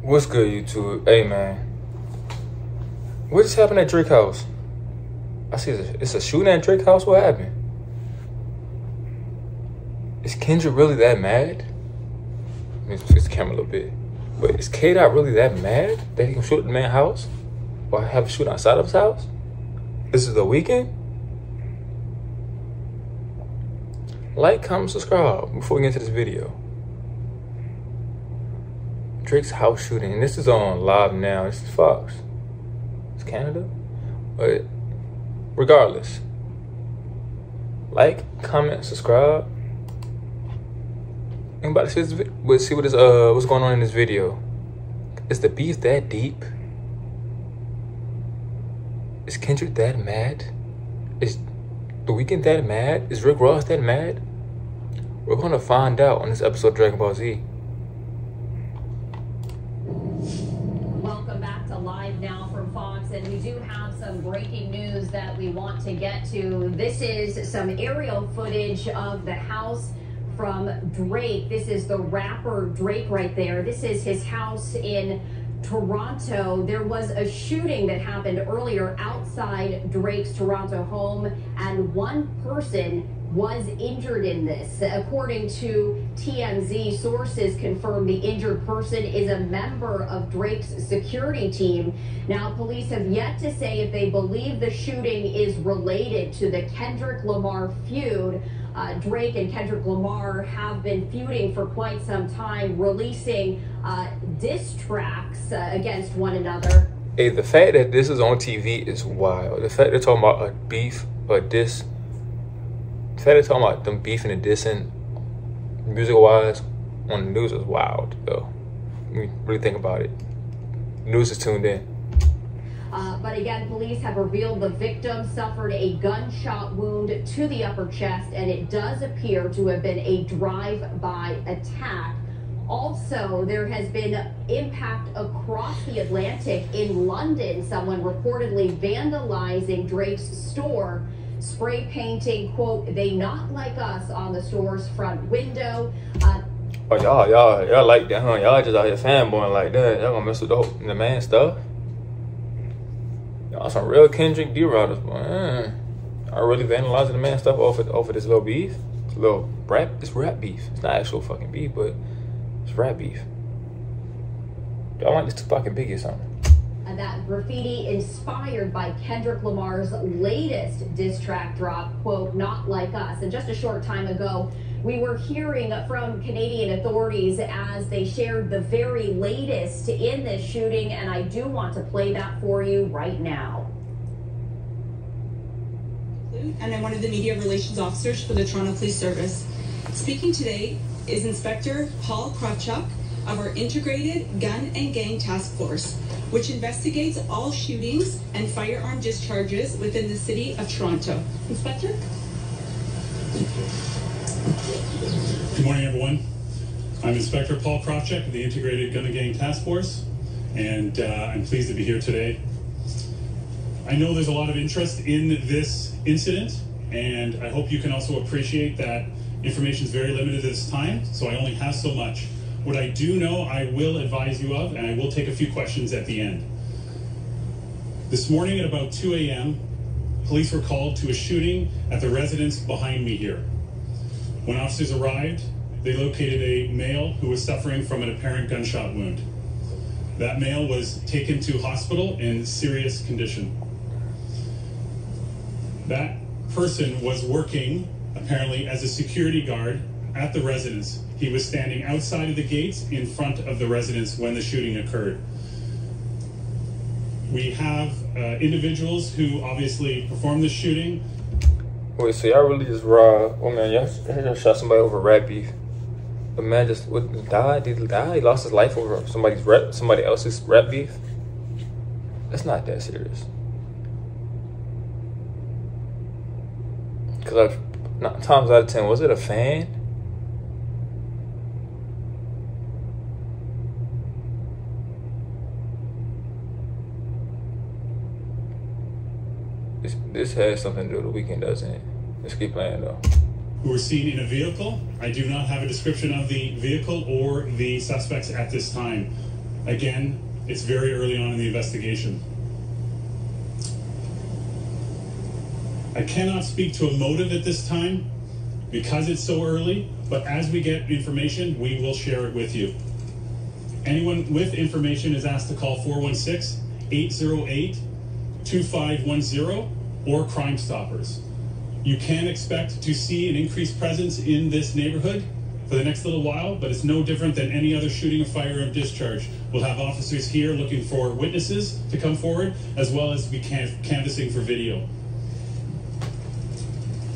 What's good, YouTube? Hey, man. What just happened at Drake house? I see it's a shooting at Drake house. What happened? Is Kendrick really that mad? Let me fix the camera a little bit. But is K-Dot really that mad that he can shoot at the man's house? Or have a shoot outside of his house? This is the weekend? Like, comment, subscribe before we get into this video. Drake's house shooting, and this is on live now. This is Fox. It's Canada. But regardless, like, comment, subscribe. Anybody see this? Let's see what is what's going on in this video. Is the beef that deep? Is Kendrick that mad? Is The Weeknd that mad? Is Rick Ross that mad? We're gonna find out on this episode of Dragon Ball Z. Welcome back to Live Now from Fox, and we do have some breaking news that we want to get to. This is some aerial footage of the house from Drake. This is the rapper Drake right there. This is his house in Toronto. There was a shooting that happened earlier outside Drake's Toronto home, and one person was injured in this. According to TMZ, sources confirm the injured person is a member of Drake's security team. Now, police have yet to say if they believe the shooting is related to the Kendrick Lamar feud. Drake and Kendrick Lamar have been feuding for quite some time, releasing diss tracks against one another. Hey, the fact that this is on TV is wild. The fact they're talking about a beef, a diss. The fact they're talking about them beefing and dissing, music-wise, on the news is wild, though. When you really think about it. News is tuned in. But again, police have revealed the victim suffered a gunshot wound to the upper chest, and it does appear to have been a drive-by attack. Also, there has been impact across the Atlantic. In London, someone reportedly vandalizing Drake's store, spray painting, quote, "They not like us" on the store's front window. Oh, y'all like that, huh? Y'all just out here fanboying like that. Y'all gonna mess with the man stuff? Y'all some real Kendrick D-Riders, boy. I really vandalizing the man stuff off of this little beef. It's rap beef. It's not actual fucking beef, but it's rap beef. Y'all like this Tupac and Biggie or something? That graffiti inspired by Kendrick Lamar's latest diss track drop, quote, "Not Like Us." And just a short time ago, we were hearing from Canadian authorities as they shared the very latest in this shooting, and I do want to play that for you right now. And I'm one of the media relations officers for the Toronto Police Service. Speaking today is Inspector Paul Krawchuk of our Integrated Gun and Gang Task Force, which investigates all shootings and firearm discharges within the city of Toronto. Inspector? Good morning, everyone. I'm Inspector Paul Krawchuk of the Integrated Gun and Gang Task Force, and I'm pleased to be here today. I know there's a lot of interest in this incident, and I hope you can also appreciate that information is very limited at this time, so I only have so much. What I do know, I will advise you of, and I will take a few questions at the end. This morning at about 2 a.m., police were called to a shooting at the residence behind me here. When officers arrived, they located a male who was suffering from an apparent gunshot wound. That male was taken to hospital in serious condition. That person was working, apparently, as a security guard at the residence. He was standing outside of the gates in front of the residence when the shooting occurred. We have individuals who obviously performed the shooting. Wait, so y'all really just robbed? Oh man, y'all just shot somebody over rap beef. The man just died. Did he die? He lost his life over somebody else's rap beef. That's not that serious. Cause 9 times out of 10, was it a fan? This has something to do with The Weeknd, doesn't it? Let's keep playing though. Who were seen in a vehicle. I do not have a description of the vehicle or the suspects at this time. Again, it's very early on in the investigation. I cannot speak to a motive at this time because it's so early, but as we get information, we will share it with you. Anyone with information is asked to call 416-808-2510 or Crime Stoppers. You can expect to see an increased presence in this neighborhood for the next little while, but it's no different than any other shooting of firearm discharge. We'll have officers here looking for witnesses to come forward, as well as be canvassing for video.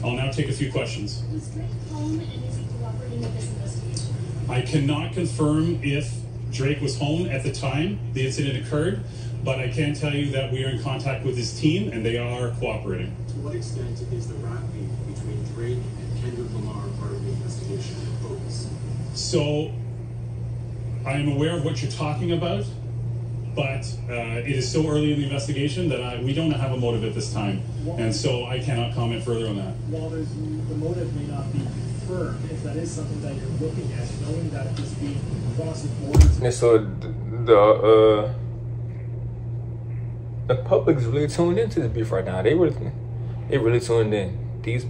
I'll now take a few questions. Was Drake home and is he cooperating with this investigation? I cannot confirm if Drake was home at the time the incident occurred, but I can tell you that we are in contact with his team and they are cooperating. To what extent is the rat beef between Drake and Kendrick Lamar part of the investigation and focus? So, I am aware of what you're talking about, but it is so early in the investigation that we don't have a motive at this time, and so I cannot comment further on that. While the motive may not be confirmed, if that is something that you're looking at, knowing that this being crossing borders. And so the public is really tuned into this beef right now. They really tuned in. These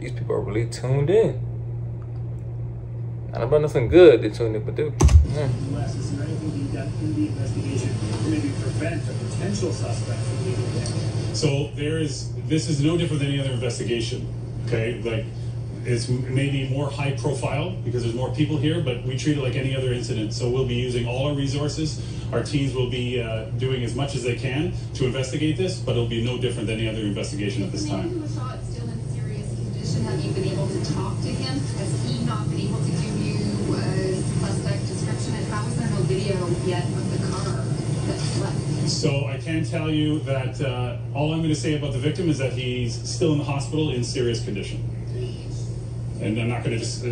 people are really tuned in. Not about nothing good. They tuned in, but they. Is there anything being done in the investigation to maybe prevent a potential suspect from leaving there? So this is no different than any other investigation. Okay, like it's maybe more high profile because there's more people here, but we treat it like any other incident. So we'll be using all our resources. Our teams will be doing as much as they can to investigate this, but it'll be no different than any other investigation at this The man time. who was shot still in serious condition. Have you been able to talk to him? Has he not been able to give you a suspect description? And how is there no video yet of the car that's left? So I can tell you that all I'm going to say about the victim is that he's still in the hospital in serious condition. And I'm not going to just...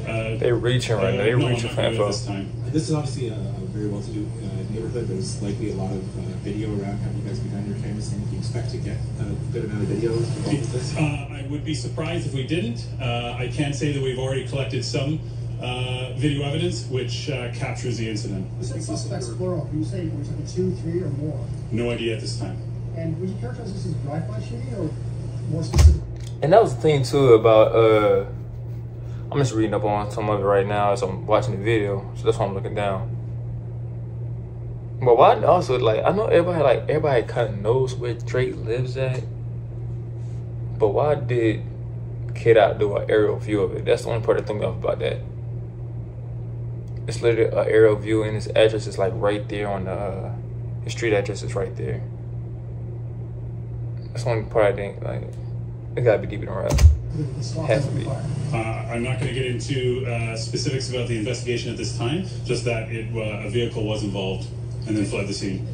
They're reaching right now. They're no, reaching I'm for not doing it info. this time. This is obviously a very well-to-do neighborhood. There's likely a lot of video around. Have you guys begun your canvassing? Do you expect to get a good amount of video involved with this? I would be surprised if we didn't. I can say that we've already collected some video evidence which captures the incident. You said suspects plural. Can you say we're talking 2, 3, or more? No idea at this time. And would you characterize this as drive-by shooting or more specific? And that was the thing too about I'm just reading up on some of it right now as I'm watching the video, so that's why I'm looking down. But why also, like, I know everybody kind of knows where Drake lives at, but why did Kid Out do an aerial view of it? That's the only part I think of about that. It's literally an aerial view, and his address is like right there on the his street address is right there. That's the only part I think, like, it gotta be deeper than rap. Has to be. I'm not going to get into specifics about the investigation at this time, just that a vehicle was involved and then fled the scene.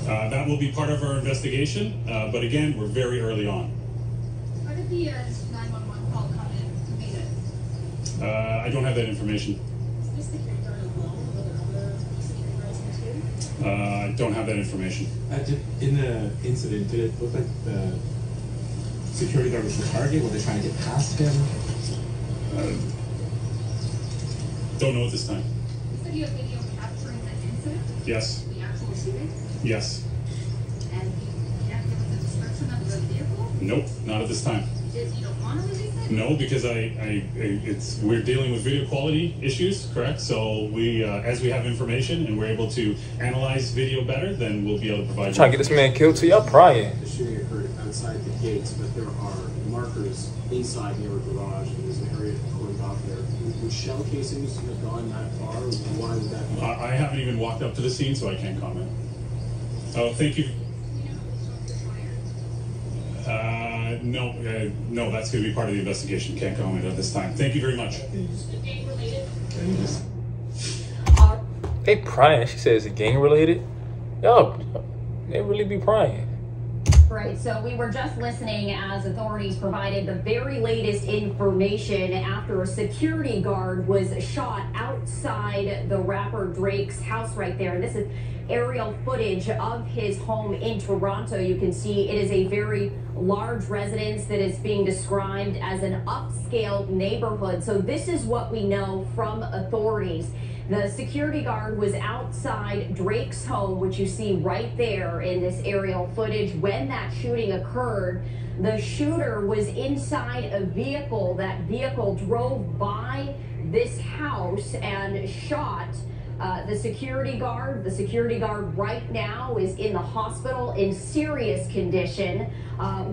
That will be part of our investigation, but again, we're very early on. How did the 911 call come in? Who made it? I don't have that information. Is this security guard alone? Were there other security guards here too? I don't have that information. In the incident, did it look like the security guard was the target? Were they trying to get past him? Don't know at this time. You said you have video capturing that incident? Yes. The actual shooting? Yes. And you can't give us a description of the vehicle? Nope, not at this time. You don't want to release it? No, because we're dealing with video quality issues, correct? So as we have information and we're able to analyze video better, then we'll be able to provide. Trying to get this man killed too. Y'all prying. The shooting occurred outside the gates, but there are markers inside near a garage, and there's an area cordoned off there. Would shell casings have gone that far? Why would that be? I haven't even walked up to the scene, so I can't comment. Oh, thank you. No, that's going to be part of the investigation. Can't comment at this time. Thank you very much. They prying. She says it's gang related. Y'all, they really be prying. Right, so we were just listening as authorities provided the very latest information after a security guard was shot outside the rapper Drake's house right there. And this is aerial footage of his home in Toronto. You can see it is a very large residence that is being described as an upscale neighborhood. So this is what we know from authorities. The security guard was outside Drake's home, which you see right there in this aerial footage, when that shooting occurred. The shooter was inside a vehicle. That vehicle drove by this house and shot the security guard. The security guard right now is in the hospital in serious condition.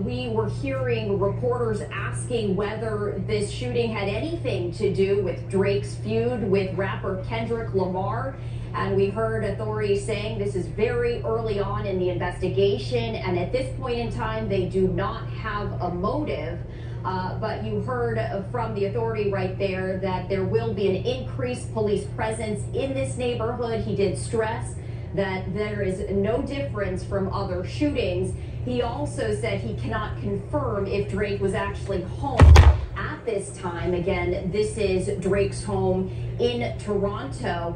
We were hearing reporters asking whether this shooting had anything to do with Drake's feud with rapper Kendrick Lamar. And we heard authorities saying this is very early on in the investigation, and at this point in time, they do not have a motive. But you heard from the authority right there that there will be an increased police presence in this neighborhood. He did stress that there is no difference from other shootings. He also said he cannot confirm if Drake was actually home at this time. Again, this is Drake's home in Toronto.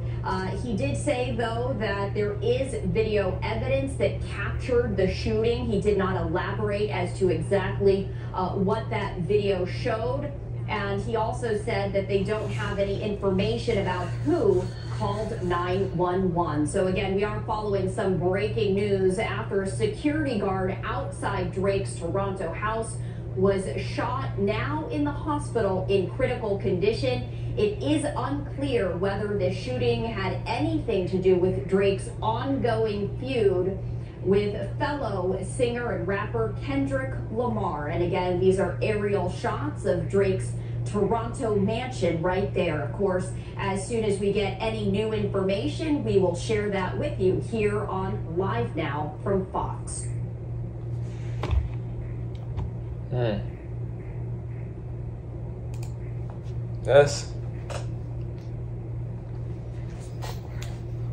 He did say, though, that there is video evidence that captured the shooting. He did not elaborate as to exactly what that video showed. And he also said that they don't have any information about who called 911. So again, we are following some breaking news after a security guard outside Drake's Toronto house was shot, now in the hospital in critical condition. It is unclear whether this shooting had anything to do with Drake's ongoing feud with fellow singer and rapper Kendrick Lamar. And again, these are aerial shots of Drake's Toronto mansion right there. Of course, as soon as we get any new information, we will share that with you here on Live Now from Fox.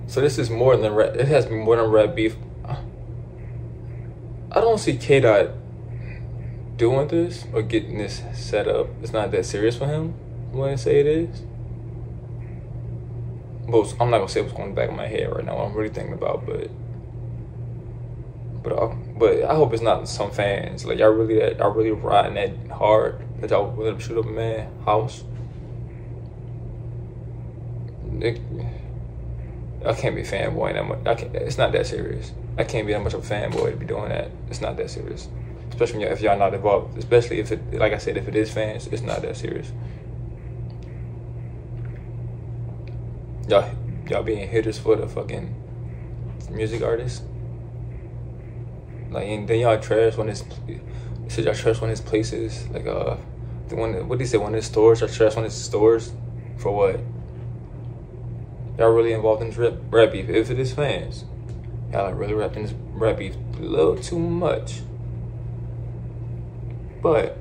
So this is more than red. It has to be more than red beef. I don't see K-Dot doing this or getting this set up. It's not that serious for him. I'm gonna say it is. But I'm not gonna say what's going in the back of my head right now. What I'm really thinking about, but I hope it's not some fans. Like y'all really riding that hard that y'all let them shoot up a man's house. I can't be fanboying that much. It's not that serious. I can't be that much of a fanboy to be doing that. It's not that serious. Especially if y'all not involved. Especially if it, like I said, if it is fans, it's not that serious. Y'all being hitters for the fucking music artists. Like, and then y'all trash when it's, you said y'all trash when his places, like the one, what did he say, one of his stores? Y'all trash one of his stores for what? Y'all really involved in this rap beef. If it is fans, y'all are really wrapped in this rap beef a little too much. But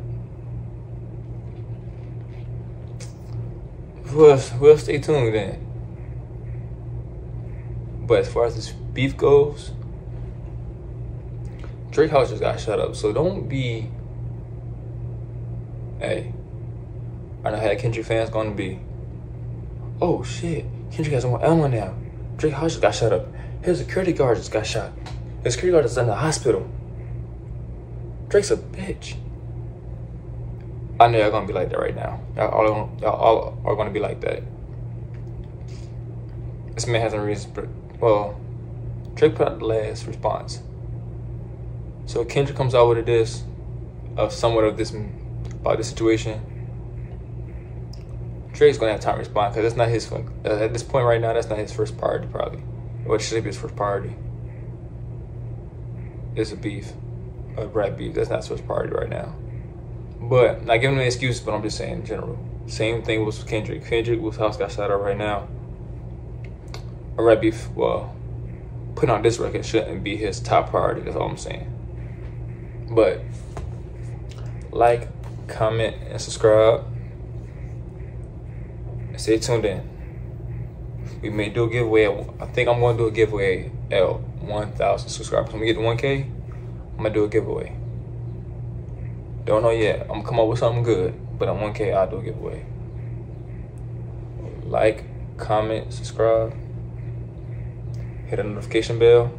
we'll stay tuned then. But as far as this beef goes, Drake house just got shut up. So don't be, hey, I know how Kendrick fans gonna be. Oh shit, Kendrick has more ammo now. Drake house just got shut up. His security guard just got shot. His security guard is in the hospital. Drake's a bitch. I know y'all gonna be like that right now. Y'all all are gonna be like that. This man has no reason, but well, Drake put out the last response. So Kendrick comes out with this, somewhat of this about this situation. Drake's gonna have time to respond because that's not his at this point right now. That's not his first priority, probably. What should be his first priority? It's a beef, a rap beef. That's not his first priority right now. But not giving him an excuse, but I'm just saying in general. Same thing was with Kendrick. Kendrick, whose house got shot up right now. A rap beef, well, putting on this record shouldn't be his top priority. That's all I'm saying. But like, comment, and subscribe. And stay tuned in. We may do a giveaway. I think I'm going to do a giveaway at 1,000 subscribers. When we get to 1K, I'm going to do a giveaway. Don't know yet. I'm going to come up with something good. But at 1K, I'll do a giveaway. Like, comment, subscribe. hit the notification bell.